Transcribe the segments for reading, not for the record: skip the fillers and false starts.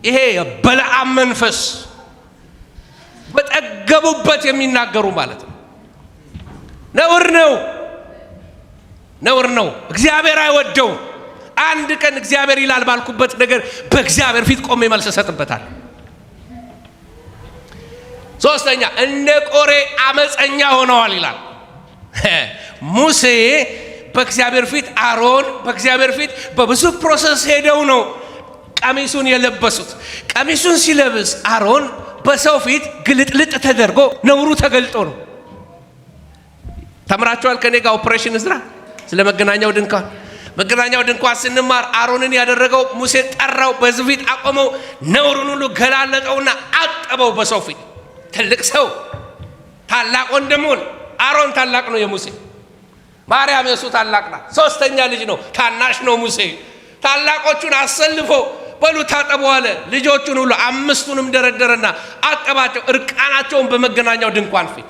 ይሄ በለዓም መንፈስ በጠገቡበት የሚናገሩ ማለት ነው። ነውር ነው። እግዚአብሔር አይወደው። አንድ ቀን እግዚአብሔር ይላል ባልኩበት ነገር በእግዚአብሔር ፊት ቆሜ መልስ ሰጥበታል። ሶስተኛ እንደ ቆሬ አመፀኛ ሆነዋል ይላል። ሙሴ በእግዚአብሔር ፊት፣ አሮን በእግዚአብሔር ፊት በብዙ ፕሮሰስ ሄደው ነው ቀሚሱን የለበሱት። ቀሚሱን ሲለብስ አሮን በሰው ፊት ግልጥልጥ ተደርጎ ነውሩ ተገልጦ ነው። ተምራችኋል ከኔ ጋር ኦፕሬሽን እዝራ ስለ መገናኛው ድንኳን ስንማር አሮንን ያደረገው ሙሴ ጠራው፣ በዚህ ፊት አቆመው፣ ነውሩን ሁሉ ገላለጠውና አጠበው በሰው ፊት። ትልቅ ሰው ታላቅ ወንድሙን አሮን ታላቅ ነው የሙሴ፣ ማርያም የሱ ታላቅ ናት፣ ሶስተኛ ልጅ ነው፣ ታናሽ ነው ሙሴ። ታላቆቹን አሰልፎ በሉ ታጠቡ አለ። ልጆቹን ሁሉ አምስቱንም ደረደረና አጠባቸው፣ እርቃናቸውን በመገናኛው ድንኳን ፊት።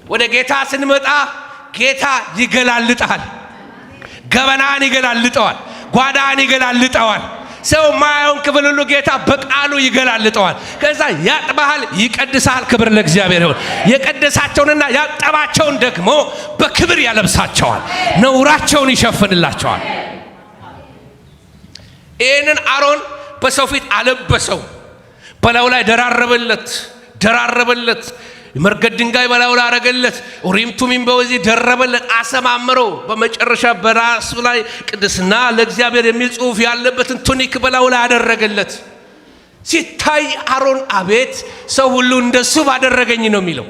ወደ ጌታ ስንመጣ ጌታ ይገላልጣል፣ ገበናን ይገላልጠዋል፣ ጓዳን ይገላልጠዋል። ሰው ማየውን ክፍል ሁሉ ጌታ በቃሉ ይገላልጠዋል። ከዛ ያጥባሃል፣ ይቀድሳል። ክብር ለእግዚአብሔር ይሁን። የቀደሳቸውንና ያጠባቸውን ደግሞ በክብር ያለብሳቸዋል፣ ነውራቸውን ይሸፍንላቸዋል። ይህንን አሮን በሰው ፊት አለበሰው፣ በላዩ ላይ ደራረበለት፣ መርገድ ድንጋይ በላዩ ላይ አረገለት፣ ኡሪም ቱሚም በዚህ ደረበለት፣ አሰማመረው። በመጨረሻ በራሱ ላይ ቅድስና ለእግዚአብሔር የሚል ጽሑፍ ያለበትን ቱኒክ በላዩ ላይ አደረገለት። ሲታይ አሮን አቤት ሰው ሁሉ እንደሱ ባደረገኝ ነው የሚለው።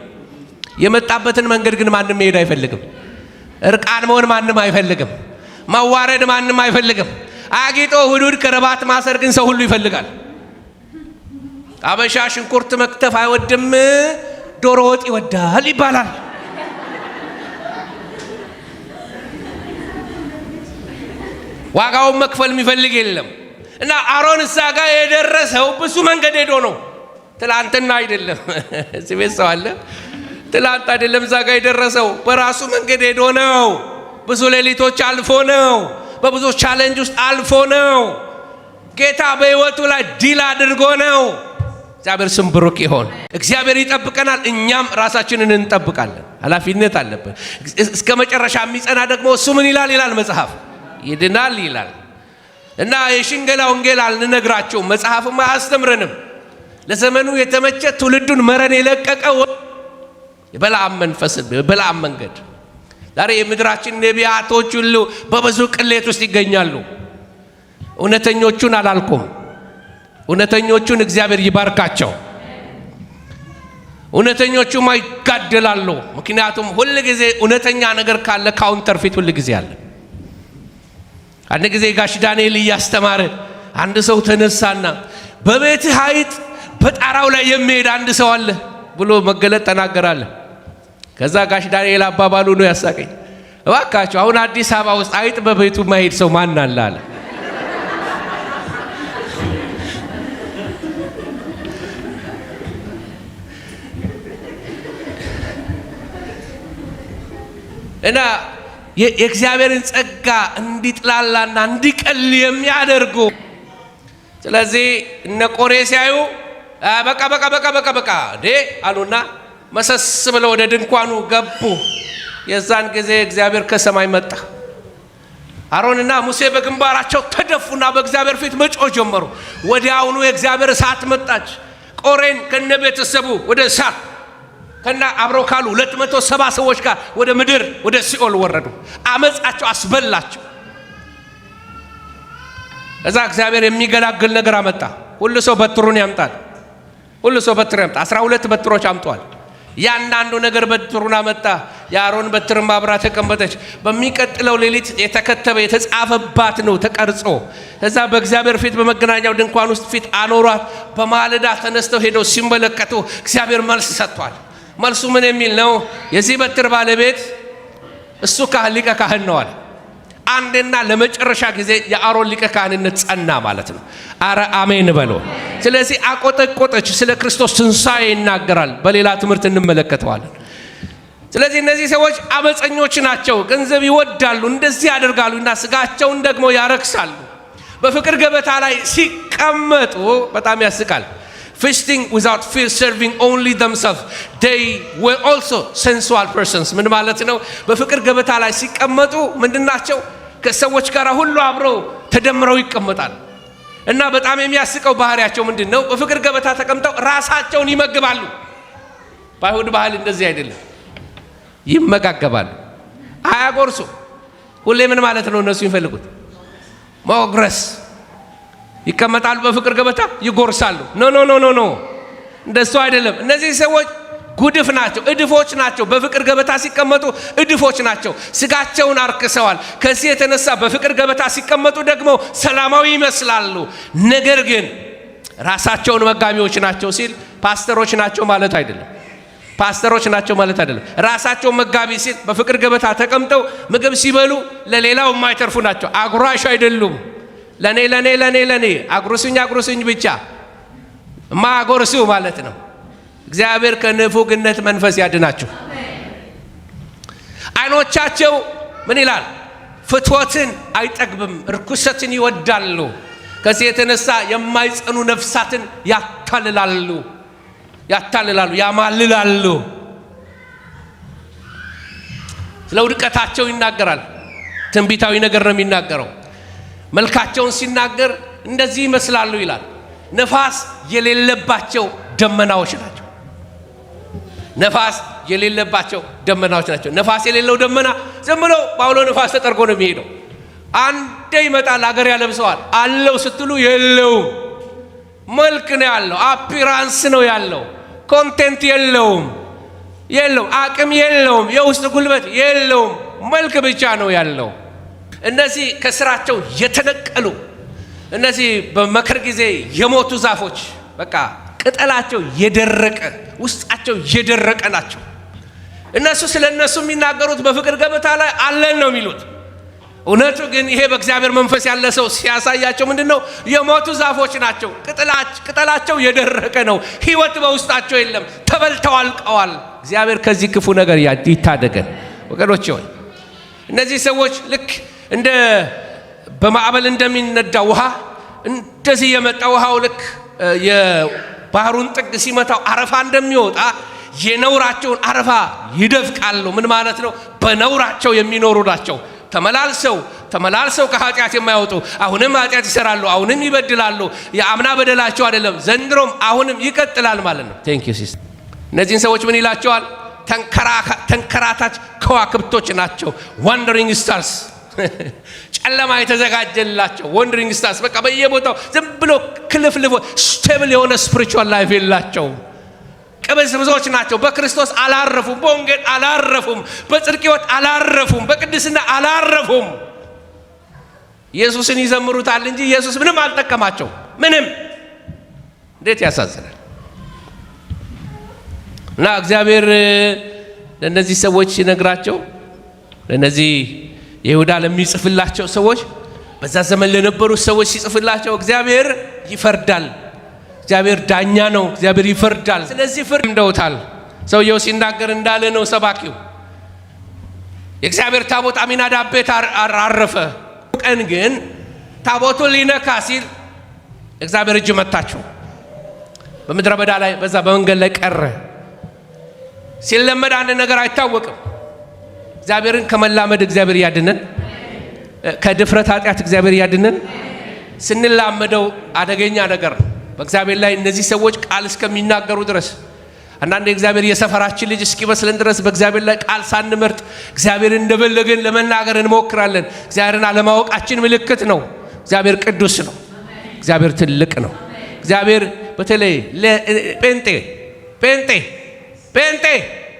የመጣበትን መንገድ ግን ማንም መሄድ አይፈልግም። እርቃን መሆን ማንም አይፈልግም። ማዋረድ ማንም አይፈልግም። አጊጦ ሁዱድ ከረባት ማሰር ግን ሰው ሁሉ ይፈልጋል። አበሻ ሽንኩርት መክተፍ አይወድም፣ ዶሮ ወጥ ይወዳል ይባላል። ዋጋውን መክፈል የሚፈልግ የለም። እና አሮን እዛ ጋር የደረሰው ብዙ መንገድ ሄዶ ነው። ትላንትና አይደለም እዚህ ቤት ሰው አለ። ትላንት አይደለም እዛ ጋር የደረሰው፣ በራሱ መንገድ ሄዶ ነው። ብዙ ሌሊቶች አልፎ ነው። በብዙ ቻሌንጅ ውስጥ አልፎ ነው። ጌታ በህይወቱ ላይ ዲል አድርጎ ነው። እግዚአብሔር ስም ብሩክ ይሁን። እግዚአብሔር ይጠብቀናል፣ እኛም ራሳችንን እንጠብቃለን። ኃላፊነት አለብን። እስከ መጨረሻ የሚጸና ደግሞ እሱ ምን ይላል መጽሐፍ ይድናል ይላል። እና የሽንገላ ወንጌል አልነግራቸውም፣ መጽሐፍም አያስተምረንም። ለዘመኑ የተመቸ ትውልዱን መረን የለቀቀው የበለዓም መንፈስ፣ የበለዓም መንገድ። ዛሬ የምድራችን ነቢያቶች ሁሉ በብዙ ቅሌት ውስጥ ይገኛሉ። እውነተኞቹን አላልኩም፣ እውነተኞቹን እግዚአብሔር ይባርካቸው። እውነተኞቹማ ይጋደላሉ። ምክንያቱም ሁል ጊዜ እውነተኛ ነገር ካለ ካውንተርፊት ሁል ጊዜ አለ። አንድ ጊዜ ጋሽ ዳንኤል እያስተማረ አንድ ሰው ተነሳና በቤትህ አይጥ በጣራው ላይ የሚሄድ አንድ ሰው አለ ብሎ መገለጥ ተናገራለ። ከዛ ጋሽ ዳንኤል አባባሉ ነው ያሳቀኝ። እባካችሁ አሁን አዲስ አበባ ውስጥ አይጥ በቤቱ ማሄድ ሰው ማን አለ አለ። እና የእግዚአብሔርን ጸጋ እንዲጥላላና እንዲቀል የሚያደርጉ። ስለዚህ እነ ቆሬ ሲያዩ በቃ እንዴ አሉና መሰስ ብለው ወደ ድንኳኑ ገቡ። የዛን ጊዜ እግዚአብሔር ከሰማይ መጣ። አሮንና ሙሴ በግንባራቸው ተደፉና በእግዚአብሔር ፊት መጮህ ጀመሩ። ወዲያውኑ የእግዚአብሔር እሳት መጣች። ቆሬን ከነ ቤተሰቡ ወደ እሳት ከና አብረው ካሉ 270 ሰዎች ጋር ወደ ምድር ወደ ሲኦል ወረዱ። አመጻቸው አስበላቸው። እዛ እግዚአብሔር የሚገላግል ነገር አመጣ። ሁሉ ሰው በትሩን ያምጣል። 12 በትሮች አምጧል። ያንዳንዱ ነገር በትሩን አመጣ። የአሮን በትር ማብራ ተቀመጠች። በሚቀጥለው ሌሊት የተከተበ የተጻፈባት ነው ተቀርጾ። እዛ በእግዚአብሔር ፊት በመገናኛው ድንኳን ውስጥ ፊት አኖሯት። በማለዳ ተነስተው ሄደው ሲመለከቱ እግዚአብሔር መልስ ሰጥቷል። መልሱ ምን የሚል ነው? የዚህ በትር ባለቤት እሱ ሊቀ ካህን ነው አለ። አንድና ለመጨረሻ ጊዜ የአሮን ሊቀ ካህንነት ጸና ማለት ነው። አረ አሜን በሎ። ስለዚህ አቆጠቆጠች። ስለ ክርስቶስ ትንሣኤ ይናገራል። በሌላ ትምህርት እንመለከተዋለን። ስለዚህ እነዚህ ሰዎች አመፀኞች ናቸው። ገንዘብ ይወዳሉ፣ እንደዚህ ያደርጋሉ እና ስጋቸውን ደግሞ ያረክሳሉ። በፍቅር ገበታ ላይ ሲቀመጡ በጣም ያስቃል። feasting without fear, serving only themselves, they were also sensual persons። ምን ማለት ነው? በፍቅር ገበታ ላይ ሲቀመጡ ምንድናቸው? ከሰዎች ጋር ሁሉ አብረው ተደምረው ይቀመጣል። እና በጣም የሚያስቀው ባህሪያቸው ምንድነው? በፍቅር ገበታ ተቀምጠው ራሳቸውን ይመግባሉ። በአይሁድ ባህል እንደዚህ አይደለም፣ ይመጋገባሉ፣ አያጎርሱ። ሁሌ ምን ማለት ነው? እነሱ የሚፈልጉት መጉረስ። ይቀመጣሉ በፍቅር ገበታ ይጎርሳሉ። ኖ ኖ ኖ ኖ ኖ፣ እንደሱ አይደለም። እነዚህ ሰዎች ጉድፍ ናቸው፣ እድፎች ናቸው። በፍቅር ገበታ ሲቀመጡ እድፎች ናቸው። ስጋቸውን አርክሰዋል። ከዚህ የተነሳ በፍቅር ገበታ ሲቀመጡ ደግሞ ሰላማዊ ይመስላሉ። ነገር ግን ራሳቸውን መጋቢዎች ናቸው ሲል ፓስተሮች ናቸው ማለት አይደለም። ፓስተሮች ናቸው ማለት አይደለም። ራሳቸው መጋቢ ሲል በፍቅር ገበታ ተቀምጠው ምግብ ሲበሉ ለሌላው የማይተርፉ ናቸው። አጉራሽ አይደሉም። ለኔ ለኔ ለኔ ለኔ አጉርሱኝ አጉርሱኝ ብቻ ማጎርሱ ማለት ነው። እግዚአብሔር ከንፉግነት መንፈስ ያድናችሁ። አይኖቻቸው ምን ይላል? ፍትወትን አይጠግብም፣ ርኩሰትን ይወዳሉ። ከዚህ የተነሳ የማይጸኑ ነፍሳትን ያታልላሉ፣ ያማልላሉ። ስለ ውድቀታቸው ይናገራል። ትንቢታዊ ነገር ነው የሚናገረው። መልካቸውን ሲናገር እንደዚህ ይመስላሉ ይላል። ነፋስ የሌለባቸው ደመናዎች ናቸው። ነፋስ የሌለባቸው ደመናዎች ናቸው። ነፋስ የሌለው ደመና ዝም ብሎ ባውሎ ነፋስ ተጠርጎ ነው የሚሄደው። አንዴ ይመጣል፣ አገር ያለብሰዋል። አለው ስትሉ የለውም። መልክ ነው ያለው፣ አፒራንስ ነው ያለው፣ ኮንቴንት የለውም፣ አቅም የለውም፣ የውስጥ ጉልበት የለውም፣ መልክ ብቻ ነው ያለው። እነዚህ ከስራቸው የተነቀሉ፣ እነዚህ በመከር ጊዜ የሞቱ ዛፎች በቃ ቅጠላቸው የደረቀ ውስጣቸው የደረቀ ናቸው። እነሱ ስለነሱ የሚናገሩት በፍቅር ገበታ ላይ አለን ነው የሚሉት። እውነቱ ግን ይሄ በእግዚአብሔር መንፈስ ያለ ሰው ሲያሳያቸው ምንድነው? የሞቱ ዛፎች ናቸው። ቅጠላቸው የደረቀ ነው። ህይወት በውስጣቸው የለም። ተበልተው አልቀዋል። እግዚአብሔር ከዚህ ክፉ ነገር ይታደገን ወገኖቼ ሆይ። እነዚህ ሰዎች ልክ እንደ በማዕበል እንደሚነዳ ውሃ እንደዚህ የመጣ ውሃው ልክ የባህሩን ጥግ ሲመታው አረፋ እንደሚወጣ የነውራቸውን አረፋ ይደፍቃሉ። ምን ማለት ነው? በነውራቸው የሚኖሩ ናቸው። ተመላልሰው ከኃጢአት የማይወጡ አሁንም ኃጢአት ይሰራሉ፣ አሁንም ይበድላሉ። የአምና በደላቸው አይደለም ዘንድሮም አሁንም ይቀጥላል ማለት ነው። ቴንክ ዩ ሲስተር። እነዚህን ሰዎች ምን ይላቸዋል? ተንከራታች ከዋክብቶች ናቸው። ዋንደሪንግ ስታርስ፣ ጨለማ የተዘጋጀላቸው ዋንደሪንግ ስታርስ። በቃ በየቦታው ዝም ብሎ ክልፍልፎ ስቴብል የሆነ ስፒሪቹዋል ላይፍ የላቸው። ቅብዝብዞች ናቸው። በክርስቶስ አላረፉም፣ በወንጌል አላረፉም፣ በጽድቅ ሕይወት አላረፉም፣ በቅድስና አላረፉም። ኢየሱስን ይዘምሩታል እንጂ ኢየሱስ ምንም አልጠቀማቸው። ምንም። እንዴት ያሳዝናል! እና እግዚአብሔር ለእነዚህ ሰዎች ሲነግራቸው፣ ለእነዚህ ይሁዳ ለሚጽፍላቸው ሰዎች፣ በዛ ዘመን ለነበሩ ሰዎች ሲጽፍላቸው እግዚአብሔር ይፈርዳል። እግዚአብሔር ዳኛ ነው። እግዚአብሔር ይፈርዳል። ስለዚህ ፍርድ እንደውታል። ሰውየው ሲናገር እንዳለ ነው ሰባኪው። የእግዚአብሔር ታቦት አሚናዳብ ቤት አረፈ። ቀን ግን ታቦቱን ሊነካ ሲል እግዚአብሔር እጅ መታቸው። በምድረ በዳ ላይ በዛ በመንገድ ላይ ቀረ። ሲለመድ አንድ ነገር አይታወቅም። እግዚአብሔርን ከመላመድ እግዚአብሔር ያድነን። ከድፍረት ኃጢአት እግዚአብሔር ያድነን። ስንላመደው አደገኛ ነገር ነው። በእግዚአብሔር ላይ እነዚህ ሰዎች ቃል እስከሚናገሩ ድረስ አንዳንድ የእግዚአብሔር የሰፈራችን ልጅ እስኪመስለን ድረስ በእግዚአብሔር ላይ ቃል ሳንመርጥ እግዚአብሔርን እንደፈለግን ለመናገር እንሞክራለን። እግዚአብሔርን አለማወቃችን ምልክት ነው። እግዚአብሔር ቅዱስ ነው። እግዚአብሔር ትልቅ ነው። እግዚአብሔር በተለይ ጴንጤ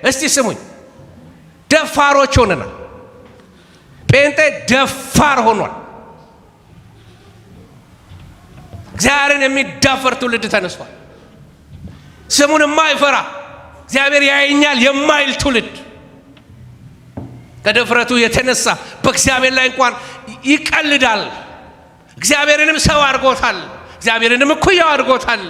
እስቲ ስሙኝ፣ ደፋሮች ሆነናል። ጴንጤ ደፋር ሆኗል። እግዚአብሔርን የሚዳፈር ትውልድ ተነስቷል። ስሙን የማይፈራ እግዚአብሔር ያየኛል የማይል ትውልድ ከድፍረቱ የተነሳ በእግዚአብሔር ላይ እንኳን ይቀልዳል። እግዚአብሔርንም ሰው አድርጎታል። እግዚአብሔርንም እኩያው አድርጎታል።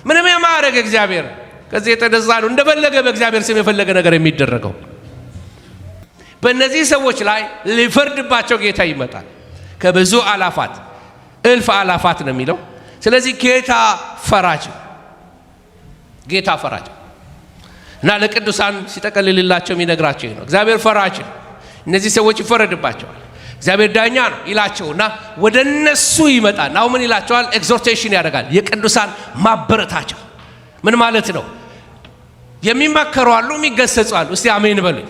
ምንም የማያደርግ እግዚአብሔር ከዚህ የተነሳ ነው እንደፈለገ በእግዚአብሔር ስም የፈለገ ነገር የሚደረገው። በእነዚህ ሰዎች ላይ ሊፈርድባቸው ጌታ ይመጣል ከብዙ አላፋት እልፍ አላፋት ነው የሚለው። ስለዚህ ጌታ ፈራጅ እና ለቅዱሳን ሲጠቀልልላቸው የሚነግራቸው ነው። እግዚአብሔር ፈራጅ ነው፣ እነዚህ ሰዎች ይፈረድባቸዋል፣ እግዚአብሔር ዳኛ ነው ይላቸውና ወደ እነሱ ይመጣል። አሁን ምን ይላቸዋል? ኤግዞርቴሽን ያደርጋል። የቅዱሳን ማበረታቻ ምን ማለት ነው? የሚመከሩ አሉ፣ የሚገሰጹ አሉ። እስቲ አሜን በሉኝ።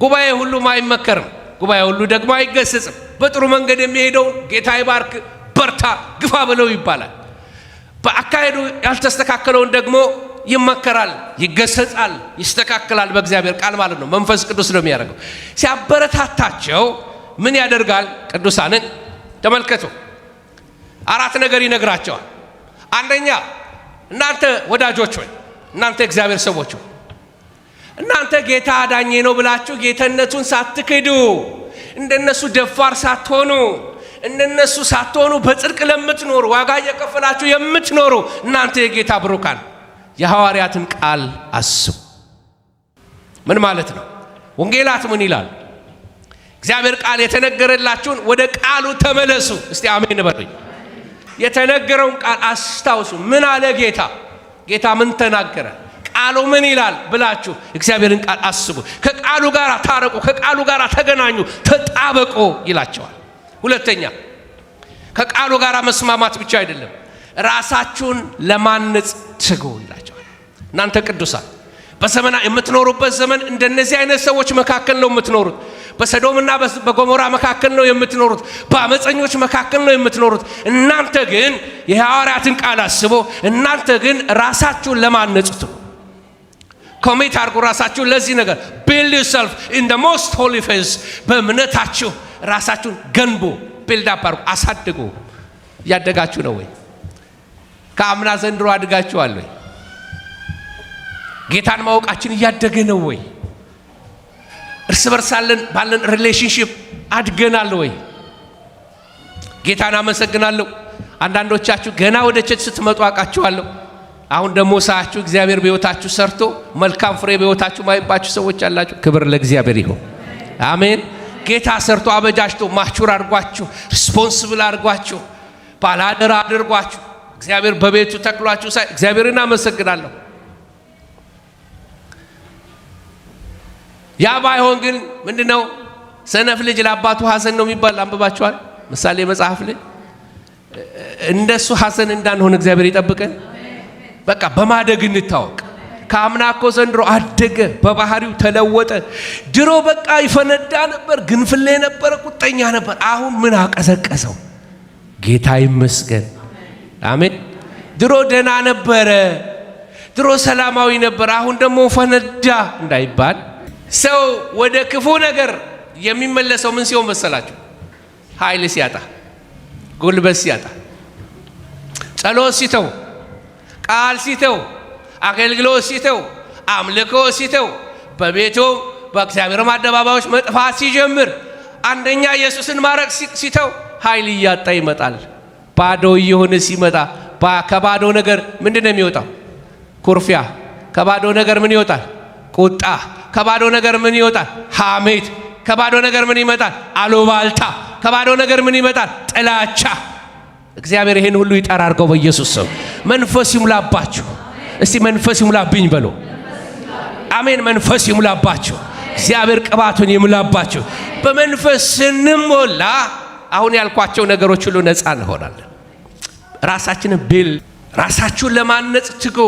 ጉባኤ ሁሉም አይመከርም፣ ጉባኤ ሁሉ ደግሞ አይገሰጽም። በጥሩ መንገድ የሚሄደው ጌታ ይባርክ፣ በርታ፣ ግፋ ብለው ይባላል። በአካሄዱ ያልተስተካከለውን ደግሞ ይመከራል፣ ይገሰጻል፣ ይስተካከላል። በእግዚአብሔር ቃል ማለት ነው። መንፈስ ቅዱስ ነው የሚያደርገው። ሲያበረታታቸው ምን ያደርጋል? ቅዱሳንን ተመልከቱ። 4 ነገር ይነግራቸዋል። አንደኛ እናንተ ወዳጆች ሆይ፣ እናንተ እግዚአብሔር ሰዎች ሆይ፣ እናንተ ጌታ አዳኜ ነው ብላችሁ ጌትነቱን ሳትክዱ፣ እንደነሱ ደፋር ሳትሆኑ፣ እንደነሱ ሳትሆኑ በጽድቅ ለምትኖሩ ዋጋ እየከፈላችሁ የምትኖሩ እናንተ የጌታ ብሩካን የሐዋርያትን ቃል አስቡ። ምን ማለት ነው? ወንጌላት ምን ይላል? እግዚአብሔር ቃል የተነገረላችሁን ወደ ቃሉ ተመለሱ። እስቲ አሜን በሉኝ። የተነገረውን ቃል አስታውሱ። ምን አለ ጌታ? ጌታ ምን ተናገረ? ቃሉ ምን ይላል ብላችሁ እግዚአብሔርን ቃል አስቡ። ከቃሉ ጋር ታረቁ፣ ከቃሉ ጋር ተገናኙ፣ ተጣበቁ ይላቸዋል። ሁለተኛ ከቃሉ ጋር መስማማት ብቻ አይደለም፣ ራሳችሁን ለማነጽ ትጉ ይላቸዋል። እናንተ ቅዱሳን በዘመና የምትኖሩበት ዘመን እንደነዚህ አይነት ሰዎች መካከል ነው የምትኖሩት። በሰዶምና በጎሞራ መካከል ነው የምትኖሩት። በአመፀኞች መካከል ነው የምትኖሩት። እናንተ ግን የሐዋርያትን ቃል አስቦ እናንተ ግን ራሳችሁን ለማነጽ ትጉ። ኮሚት አድርጉ ራሳችሁን ለዚህ ነገር። build yourself in the most holy faith። በእምነታችሁ ራሳችሁን ገንቡ፣ ቢልድ አፕ አድርጉ፣ አሳድጉ። እያደጋችሁ ነው ወይ? ከአምና ዘንድሮ አድጋችኋል ወይ? ጌታን ማወቃችን እያደገ ነው ወይ? እርስ በርስ ባለን ሪሌሽንሺፕ አድገናል ወይ? ጌታን አመሰግናለሁ። አንዳንዶቻችሁ ገና ወደ ቸርች ስትመጡ አውቃችኋለሁ። አሁን ደግሞ ሳያችሁ እግዚአብሔር በሕይወታችሁ ሰርቶ መልካም ፍሬ በሕይወታችሁ ማይባችሁ ሰዎች አላችሁ። ክብር ለእግዚአብሔር ይሁን። አሜን። ጌታ ሰርቶ አበጃጅቶ ማቹር አድርጓችሁ፣ ሪስፖንሲብል አድርጓችሁ፣ ባላደራ አድርጓችሁ እግዚአብሔር በቤቱ ተክሏችሁ ሳይ እግዚአብሔርን አመሰግናለሁ። ያ ባይሆን ግን ምንድነው? ሰነፍ ልጅ ለአባቱ ሐዘን ነው የሚባል አንብባችኋል? ምሳሌ መጽሐፍ ላይ እንደሱ ሐዘን እንዳንሆን እግዚአብሔር ይጠብቀን። በቃ በማደግ እንታወቅ። ከአምና እኮ ዘንድሮ አደገ፣ በባህሪው ተለወጠ። ድሮ በቃ ይፈነዳ ነበር፣ ግንፍሌ ነበር፣ ቁጠኛ ነበር። አሁን ምን አቀሰቀሰው? ጌታ ይመስገን። አሜን። ድሮ ደና ነበረ፣ ድሮ ሰላማዊ ነበር፣ አሁን ደግሞ ፈነዳ እንዳይባል። ሰው ወደ ክፉ ነገር የሚመለሰው ምን ሲሆን መሰላችሁ? ኃይል ሲያጣ፣ ጉልበት ሲያጣ፣ ጸሎት ሲተው፣ ቃል ሲተው፣ አገልግሎት ሲተው፣ አምልኮ ሲተው፣ በቤቱ በእግዚአብሔር አደባባዮች መጥፋት ሲጀምር፣ አንደኛ ኢየሱስን ማረክ ሲተው ኃይል እያጣ ይመጣል። ባዶ እየሆነ ሲመጣ ከባዶ ነገር ምንድን ነው የሚወጣው? ኩርፊያ። ከባዶ ነገር ምን ይወጣል? ቁጣ። ከባዶ ነገር ምን ይወጣል? ሐሜት። ከባዶ ነገር ምን ይመጣል? አሉባልታ። ከባዶ ነገር ምን ይመጣል? ጥላቻ። እግዚአብሔር ይሄን ሁሉ ይጠራርገው በኢየሱስ ስም። መንፈስ ይሙላባችሁ። እስቲ መንፈስ ይሙላብኝ በሉ። አሜን። መንፈስ ይሙላባችሁ። እግዚአብሔር ቅባቱን ይሙላባችሁ። በመንፈስ ስንሞላ አሁን ያልኳቸው ነገሮች ሁሉ ነፃ እንሆናለን። ራሳችንን ራሳችሁን ለማነጽ ትጉ።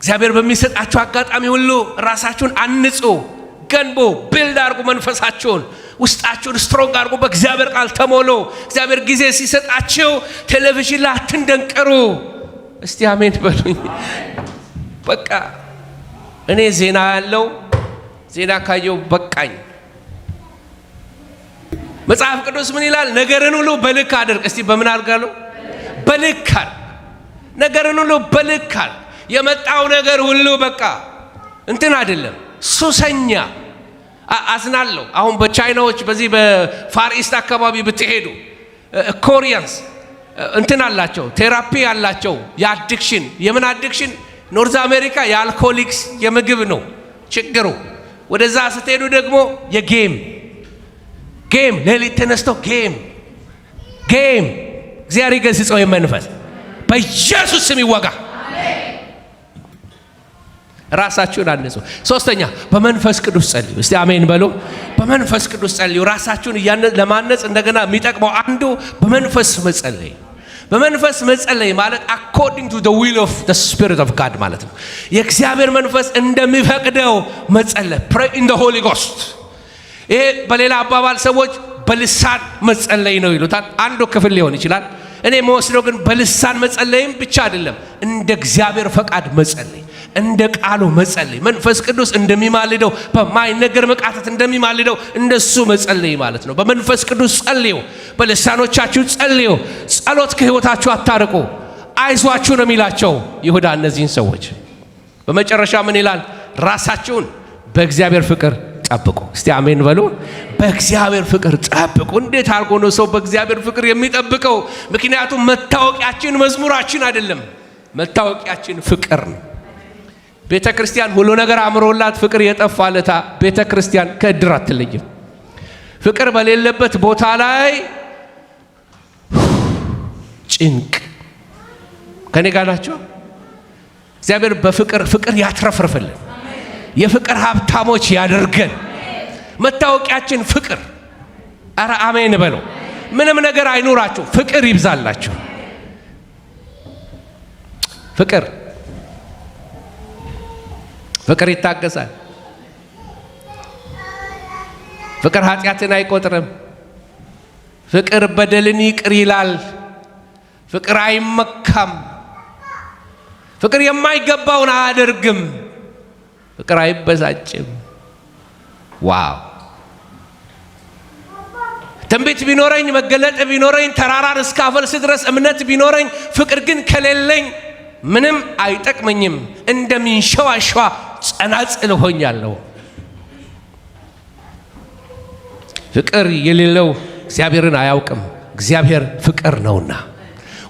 እግዚአብሔር በሚሰጣችሁ አጋጣሚ ሁሉ ራሳችሁን አንጹ፣ ገንቦ ቢልድ አድርጉ። መንፈሳችሁን ውስጣችሁን ስትሮንግ አድርጉ። በእግዚአብሔር ቃል ተሞሉ። እግዚአብሔር ጊዜ ሲሰጣችሁ ቴሌቪዥን ላይ አትንደንቀሩ። እስቲ አሜን በሉኝ። በቃ እኔ ዜና ያለው ዜና ካየው በቃኝ። መጽሐፍ ቅዱስ ምን ይላል? ነገርን ሁሉ በልክ አድርግ። እስቲ በምን አድርጋለሁ? በልክ አድርግ። ነገርን ሁሉ በልክ አድርግ። የመጣው ነገር ሁሉ በቃ እንትን አይደለም፣ ሱሰኛ። አዝናለሁ። አሁን በቻይናዎች በዚህ በፋር ኢስት አካባቢ ብትሄዱ ኮሪያንስ እንትን አላቸው፣ ቴራፒ አላቸው የአዲክሽን። የምን አዲክሽን? ኖርዝ አሜሪካ የአልኮሊክስ የምግብ ነው ችግሩ። ወደዛ ስትሄዱ ደግሞ የጌም ሌሊት ተነስተው ጌም እግዚአብሔር ይገስጸው መንፈስ በኢየሱስ ስም ይወጋ። ራሳችሁን አንጹ። ሶስተኛ በመንፈስ ቅዱስ ጸልዩ። እስቲ አሜን በሉ። በመንፈስ ቅዱስ ጸልዩ። ራሳችሁን ለማነጽ እንደገና የሚጠቅመው አንዱ በመንፈስ መጸለይ። በመንፈስ መጸለይ ማለት according to the will of the spirit of God ማለት ነው። የእግዚአብሔር መንፈስ እንደሚፈቅደው መጸለይ pray in the Holy Ghost። ይሄ በሌላ አባባል ሰዎች በልሳን መጸለይ ነው ይሉታል። አንዱ ክፍል ሊሆን ይችላል። እኔ መወስደው ግን በልሳን መጸለይም ብቻ አይደለም፣ እንደ እግዚአብሔር ፈቃድ መጸለይ፣ እንደ ቃሉ መጸለይ፣ መንፈስ ቅዱስ እንደሚማልደው በማይነገር መቃተት እንደሚማልደው እንደሱ መጸለይ ማለት ነው። በመንፈስ ቅዱስ ጸልዩ፣ በልሳኖቻችሁ ጸልዩ። ጸሎት ከህይወታችሁ አታርቁ። አይዟችሁ ነው የሚላቸው ይሁዳ እነዚህን ሰዎች። በመጨረሻ ምን ይላል? ራሳችሁን በእግዚአብሔር ፍቅር ጠብቁ። እስቲ አሜን በሉ። በእግዚአብሔር ፍቅር ጠብቁ። እንዴት አድርጎ ነው ሰው በእግዚአብሔር ፍቅር የሚጠብቀው? ምክንያቱም መታወቂያችን መዝሙራችን አይደለም፣ መታወቂያችን ፍቅር ነው። ቤተ ክርስቲያን ሁሉ ነገር አምሮላት ፍቅር የጠፋለታ ቤተ ክርስቲያን ከእድር አትለይም። ፍቅር በሌለበት ቦታ ላይ ጭንቅ። ከኔ ጋር ናቸው? እግዚአብሔር ፍቅር ያትረፍርፍልን፣ የፍቅር ሀብታሞች ያደርገን። መታወቂያችን ፍቅር። አረ አሜን በለው። ምንም ነገር አይኑራችሁ፣ ፍቅር ይብዛላችሁ። ፍቅር ይታገሳል። ፍቅር ኃጢአትን አይቆጥርም። ፍቅር በደልን ይቅር ይላል። ፍቅር አይመካም። ፍቅር የማይገባውን አያደርግም። ፍቅር አይበሳጭም። ዋው! ትንቢት ቢኖረኝ፣ መገለጥ ቢኖረኝ፣ ተራራን እስካፈልስ ድረስ እምነት ቢኖረኝ፣ ፍቅር ግን ከሌለኝ ምንም አይጠቅመኝም። እንደሚንሸዋሸዋ ጸናጽል ሆኛለሁ። ፍቅር የሌለው እግዚአብሔርን አያውቅም። እግዚአብሔር ፍቅር ነውና።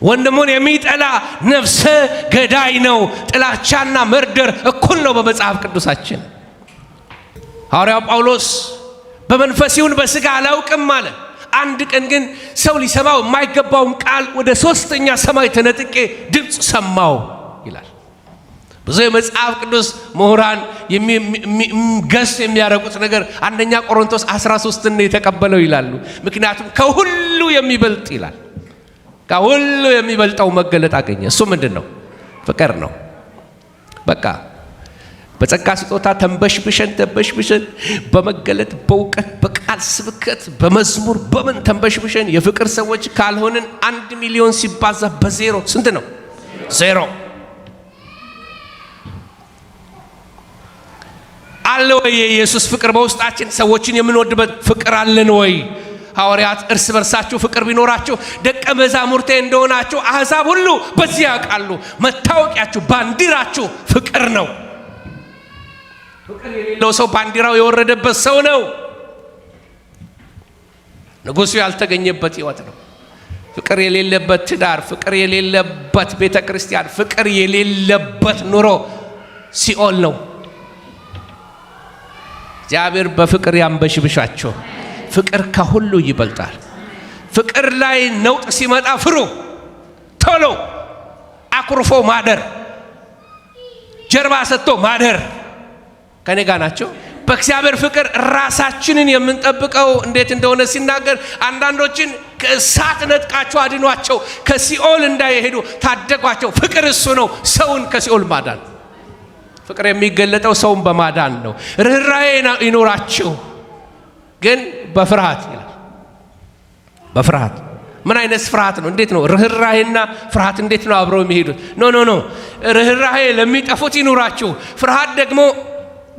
ወንድሙን የሚጠላ ነፍሰ ገዳይ ነው። ጥላቻና መርደር እኩል ነው በመጽሐፍ ቅዱሳችን። ሐዋርያው ጳውሎስ በመንፈስ ይሁን በሥጋ አላውቅም አለ። አንድ ቀን ግን ሰው ሊሰማው የማይገባውን ቃል ወደ ሶስተኛ ሰማይ ተነጥቄ ድምፅ ሰማው ይላል። ብዙ የመጽሐፍ ቅዱስ ምሁራን ገስ የሚያረቁት ነገር አንደኛ ቆሮንቶስ 13 ነው የተቀበለው ይላሉ። ምክንያቱም ከሁሉ የሚበልጥ ይላል። ከሁሉ የሚበልጠው መገለጥ አገኘ። እሱ ምንድን ነው? ፍቅር ነው። በቃ በጸጋ ስጦታ ተንበሽብሸን በመገለጥ በእውቀት በቃል ስብከት በመዝሙር በምን ተንበሽብሸን የፍቅር ሰዎች ካልሆንን 1 ሚሊዮን ሲባዛ በዜሮ ስንት ነው? ዜሮ። አለ ወይ የኢየሱስ ፍቅር በውስጣችን? ሰዎችን የምንወድበት ፍቅር አለን ወይ? ሐዋርያት እርስ በርሳችሁ ፍቅር ቢኖራችሁ ደቀ መዛሙርቴ እንደሆናችሁ አሕዛብ ሁሉ በዚህ ያውቃሉ። መታወቂያችሁ ባንዲራችሁ ፍቅር ነው። ፍቅር የሌለው ሰው ባንዲራው የወረደበት ሰው ነው። ንጉሡ ያልተገኘበት ሕይወት ነው። ፍቅር የሌለበት ትዳር፣ ፍቅር የሌለበት ቤተ ክርስቲያን፣ ፍቅር የሌለበት ኑሮ ሲኦል ነው። እግዚአብሔር በፍቅር ያንበሽብሻቸው። ፍቅር ከሁሉ ይበልጣል። ፍቅር ላይ ነውጥ ሲመጣ ፍሩ። ቶሎ አኩርፎ ማደር፣ ጀርባ ሰጥቶ ማደር። ከኔ ጋር ናቸው? በእግዚአብሔር ፍቅር ራሳችንን የምንጠብቀው እንዴት እንደሆነ ሲናገር አንዳንዶችን ከእሳት ነጥቃቸው አድኗቸው፣ ከሲኦል እንዳይሄዱ ታደጓቸው። ፍቅር እሱ ነው፣ ሰውን ከሲኦል ማዳን። ፍቅር የሚገለጠው ሰውን በማዳን ነው። ርኅራኄ ይኖራችሁ ግን በፍርሃት ይላል። በፍርሃት ምን አይነት ፍርሃት ነው? እንዴት ነው ርኅራኄና ፍርሃት እንዴት ነው አብረው የሚሄዱት? ኖ ርኅራኄ ለሚጠፉት ይኑራችሁ፣ ፍርሃት ደግሞ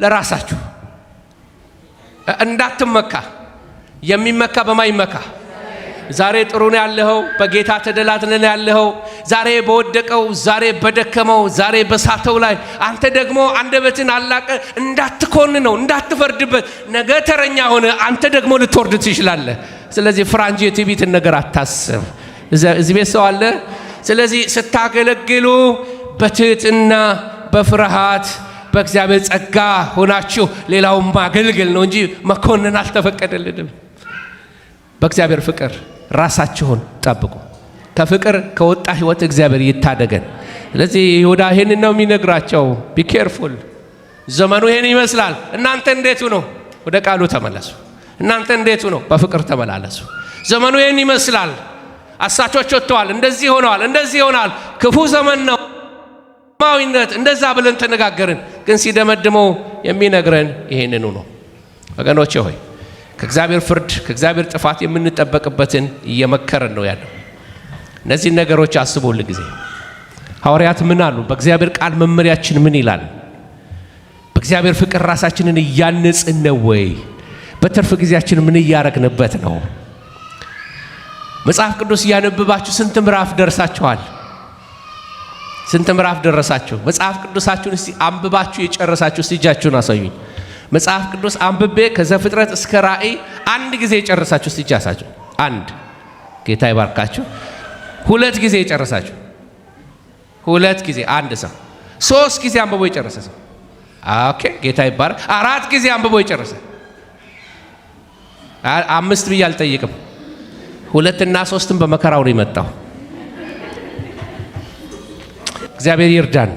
ለራሳችሁ። እንዳትመካ። የሚመካ በማይመካ ዛሬ ጥሩ ነው ያለኸው፣ በጌታ ተደላትነን ያለኸው፣ ዛሬ በወደቀው፣ ዛሬ በደከመው፣ ዛሬ በሳተው ላይ አንተ ደግሞ አንደበትን አላቀ እንዳትኮን ነው፣ እንዳትፈርድበት። ነገ ተረኛ ሆነ አንተ ደግሞ ልትወርድ ትችላለህ። ስለዚህ ፍራንጂ የትዕቢትን ነገር አታስብ። እዚህ ቤት ሰው አለ። ስለዚህ ስታገለግሉ በትህትና በፍርሃት በእግዚአብሔር ጸጋ ሆናችሁ ሌላውን ማገልገል ነው እንጂ መኮንን አልተፈቀደልንም። በእግዚአብሔር ፍቅር ራሳችሁን ጠብቁ። ከፍቅር ከወጣ ህይወት እግዚአብሔር ይታደገን። ስለዚህ ይሁዳ ይሄንን ነው የሚነግራቸው። ቢ ኬርፉል፣ ዘመኑ ይሄን ይመስላል። እናንተ እንዴቱ ነው? ወደ ቃሉ ተመለሱ። እናንተ እንዴቱ ነው? በፍቅር ተመላለሱ። ዘመኑ ይሄን ይመስላል። አሳቾች ወጥተዋል፣ እንደዚህ ሆነዋል፣ እንደዚህ ይሆናል፣ ክፉ ዘመን ነው ማዊነት እንደዛ ብለን ተነጋገርን። ግን ሲደመድመው የሚነግረን ይሄንኑ ነው። ወገኖቼ ሆይ ከእግዚአብሔር ፍርድ ከእግዚአብሔር ጥፋት የምንጠበቅበትን እየመከረን ነው ያለው። እነዚህን ነገሮች አስቡል ጊዜ ሐዋርያት ምን አሉ? በእግዚአብሔር ቃል መመሪያችን ምን ይላል? በእግዚአብሔር ፍቅር ራሳችንን እያነጽን ነው ወይ? በትርፍ ጊዜያችን ምን እያረግንበት ነው? መጽሐፍ ቅዱስ እያነበባችሁ ስንት ምዕራፍ ደርሳችኋል? ስንት ምዕራፍ ደረሳችሁ? መጽሐፍ ቅዱሳችሁን እስቲ አንብባችሁ የጨረሳችሁ እስቲ እጃችሁን አሳዩኝ። መጽሐፍ ቅዱስ አንብቤ ከዘፍጥረት እስከ ራእይ አንድ ጊዜ የጨረሳችሁ እስቲ እጃሳችሁ። አንድ ጌታ ይባርካችሁ። ሁለት ጊዜ የጨረሳችሁ፣ ሁለት ጊዜ አንድ ሰው። ሶስት ጊዜ አንብቦ የጨረሰ ሰው ኦኬ፣ ጌታ ይባርክ። አራት ጊዜ አንብቦ የጨረሰ፣ አምስት ብዬ አልጠይቅም። ሁለትና ሶስትም በመከራው ነው የመጣው። እግዚአብሔር ይርዳን።